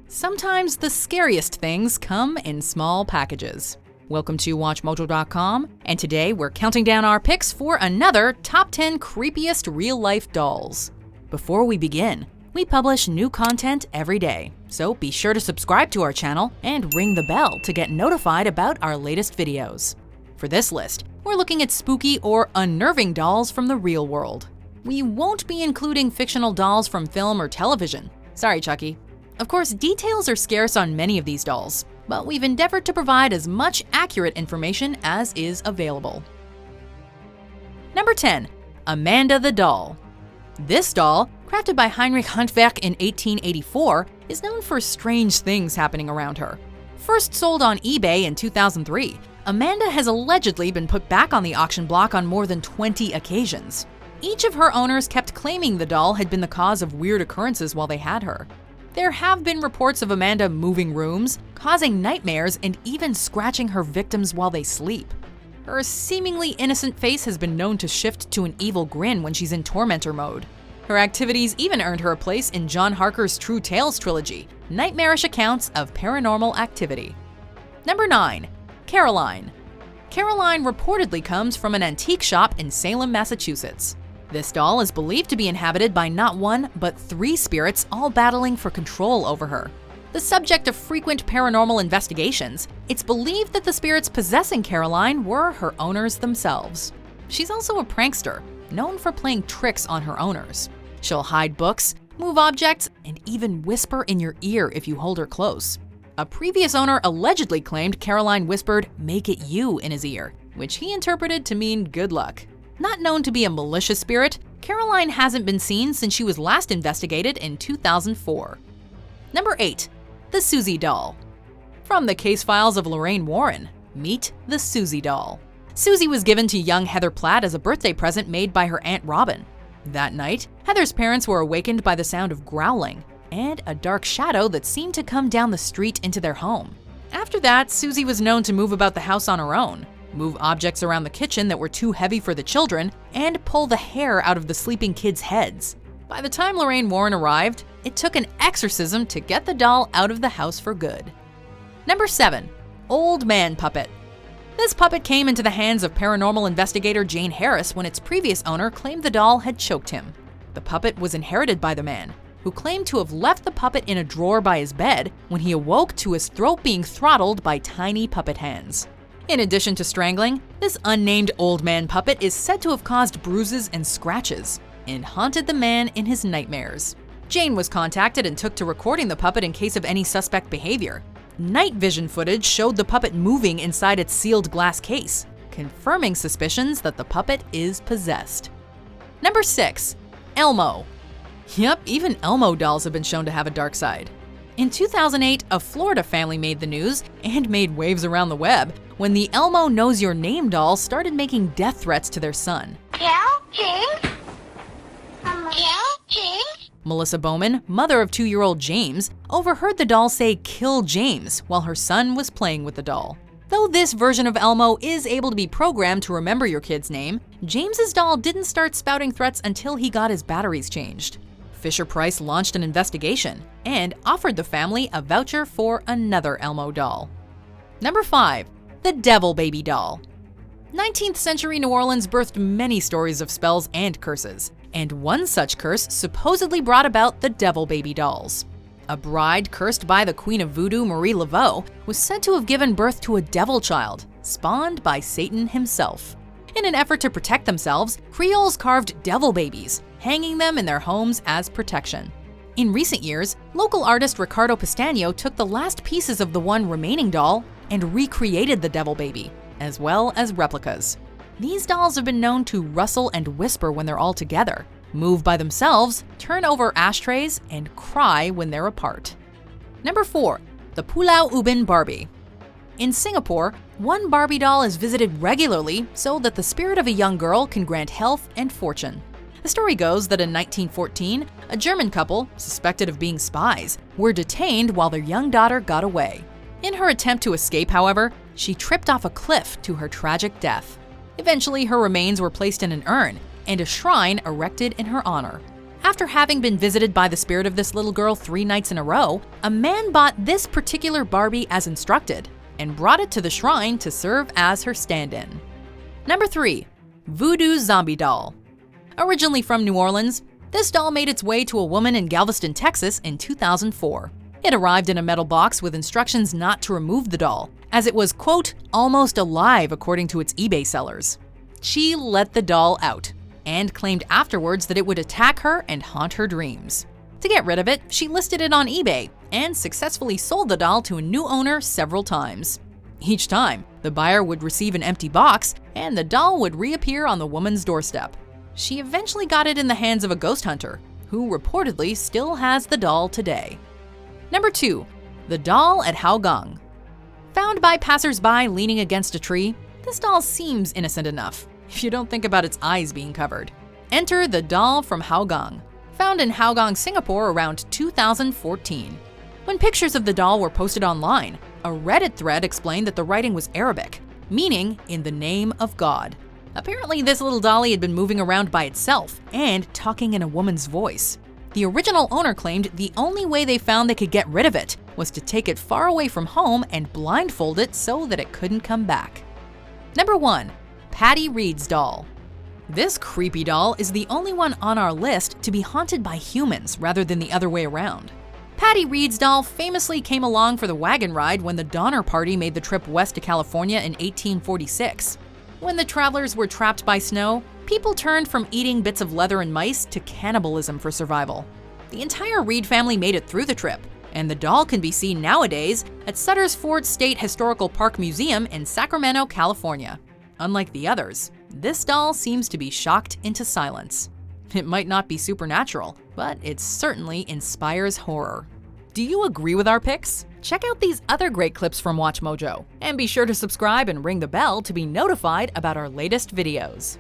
Sometimes the scariest things come in small packages. Welcome to WatchMojo.com, and today we're counting down our picks for another Top 10 Creepiest Real-Life Dolls. Before we begin, we publish new content every day, so be sure to subscribe to our channel and ring the bell to get notified about our latest videos. For this list, we're looking at spooky or unnerving dolls from the real world. We won't be including fictional dolls from film or television. Sorry, Chucky. Of course, details are scarce on many of these dolls, but we've endeavored to provide as much accurate information as is available. Number 10. Amanda the Doll. This doll, crafted by Heinrich Handwerk in 1884, is known for strange things happening around her. First sold on eBay in 2003, Amanda has allegedly been put back on the auction block on more than 20 occasions. Each of her owners kept claiming the doll had been the cause of weird occurrences while they had her. There have been reports of Amanda moving rooms, causing nightmares, and even scratching her victims while they sleep. Her seemingly innocent face has been known to shift to an evil grin when she's in tormentor mode. Her activities even earned her a place in John Harker's True Tales trilogy, nightmarish accounts of paranormal activity. Number 9. Caroline. Caroline reportedly comes from an antique shop in Salem, Massachusetts. This doll is believed to be inhabited by not one, but 3 spirits, all battling for control over her. The subject of frequent paranormal investigations, it's believed that the spirits possessing Caroline were her owners themselves. She's also a prankster, known for playing tricks on her owners. She'll hide books, move objects, and even whisper in your ear if you hold her close. A previous owner allegedly claimed Caroline whispered, "Make it you," in his ear, which he interpreted to mean good luck. Not known to be a malicious spirit, Caroline hasn't been seen since she was last investigated in 2004. Number 8. The Suzy Doll. From the case files of Lorraine Warren, meet the Suzy Doll. Suzy was given to young Heather Platt as a birthday present made by her Aunt Robin. That night, Heather's parents were awakened by the sound of growling and a dark shadow that seemed to come down the street into their home. After that, Suzy was known to move about the house on her own, move objects around the kitchen that were too heavy for the children, and pull the hair out of the sleeping kids' heads. By the time Lorraine Warren arrived, it took an exorcism to get the doll out of the house for good. Number 7. Old Man Puppet. This puppet came into the hands of paranormal investigator Jane Harris when its previous owner claimed the doll had choked him. The puppet was inherited by the man, who claimed to have left the puppet in a drawer by his bed when he awoke to his throat being throttled by tiny puppet hands. In addition to strangling, this unnamed old man puppet is said to have caused bruises and scratches and haunted the man in his nightmares. Jane was contacted and took to recording the puppet in case of any suspect behavior. Night vision footage showed the puppet moving inside its sealed glass case, confirming suspicions that the puppet is possessed. Number 6. Elmo. Yep, even Elmo dolls have been shown to have a dark side. In 2008, a Florida family made the news and made waves around the web when the Elmo Knows Your Name doll started making death threats to their son. Melissa Bowman, mother of 2-year-old James, overheard the doll say "kill James" while her son was playing with the doll. Though this version of Elmo is able to be programmed to remember your kid's name, James's doll didn't start spouting threats until he got his batteries changed. Fisher-Price launched an investigation and offered the family a voucher for another Elmo doll. Number 5. The Devil Baby Doll. 19th century New Orleans birthed many stories of spells and curses, and one such curse supposedly brought about the Devil Baby Dolls. A bride cursed by the Queen of Voodoo, Marie Laveau, was said to have given birth to a devil child, spawned by Satan himself. In an effort to protect themselves, Creoles carved devil babies, hanging them in their homes as protection. In recent years, local artist Ricardo Pistagno took the last pieces of the one remaining doll and recreated the devil baby, as well as replicas. These dolls have been known to rustle and whisper when they're all together, move by themselves, turn over ashtrays, and cry when they're apart. Number 4. The Pulau Ubin Barbie. In Singapore, one Barbie doll is visited regularly so that the spirit of a young girl can grant health and fortune. The story goes that in 1914, a German couple, suspected of being spies, were detained while their young daughter got away. In her attempt to escape, however, she tripped off a cliff to her tragic death. Eventually, her remains were placed in an urn and a shrine erected in her honor. After having been visited by the spirit of this little girl 3 nights in a row, a man bought this particular Barbie as instructed and brought it to the shrine to serve as her stand-in. Number 3. Voodoo Zombie Doll. Originally from New Orleans, this doll made its way to a woman in Galveston, Texas in 2004. It arrived in a metal box with instructions not to remove the doll, as it was, quote, almost alive according to its eBay sellers. She let the doll out and claimed afterwards that it would attack her and haunt her dreams. To get rid of it, she listed it on eBay and successfully sold the doll to a new owner several times. Each time, the buyer would receive an empty box and the doll would reappear on the woman's doorstep. She eventually got it in the hands of a ghost hunter, who reportedly still has the doll today. Number 2. The Doll at Hougang. Found by passers-by leaning against a tree, this doll seems innocent enough, if you don't think about its eyes being covered. Enter the doll from Hougang, found in Hougang, Singapore around 2014. When pictures of the doll were posted online, a Reddit thread explained that the writing was Arabic, meaning in the name of God. Apparently, this little dolly had been moving around by itself and talking in a woman's voice. The original owner claimed the only way they found they could get rid of it was to take it far away from home and blindfold it so that it couldn't come back. Number 1. Patty Reed's Doll. This creepy doll is the only one on our list to be haunted by humans rather than the other way around. Patty Reed's doll famously came along for the wagon ride when the Donner Party made the trip west to California in 1846. When the travelers were trapped by snow, people turned from eating bits of leather and mice to cannibalism for survival. The entire Reed family made it through the trip, and the doll can be seen nowadays at Sutter's Ford State Historical Park Museum in Sacramento, California. Unlike the others, this doll seems to be shocked into silence. It might not be supernatural, but it certainly inspires horror. Do you agree with our picks? Check out these other great clips from WatchMojo, and be sure to subscribe and ring the bell to be notified about our latest videos.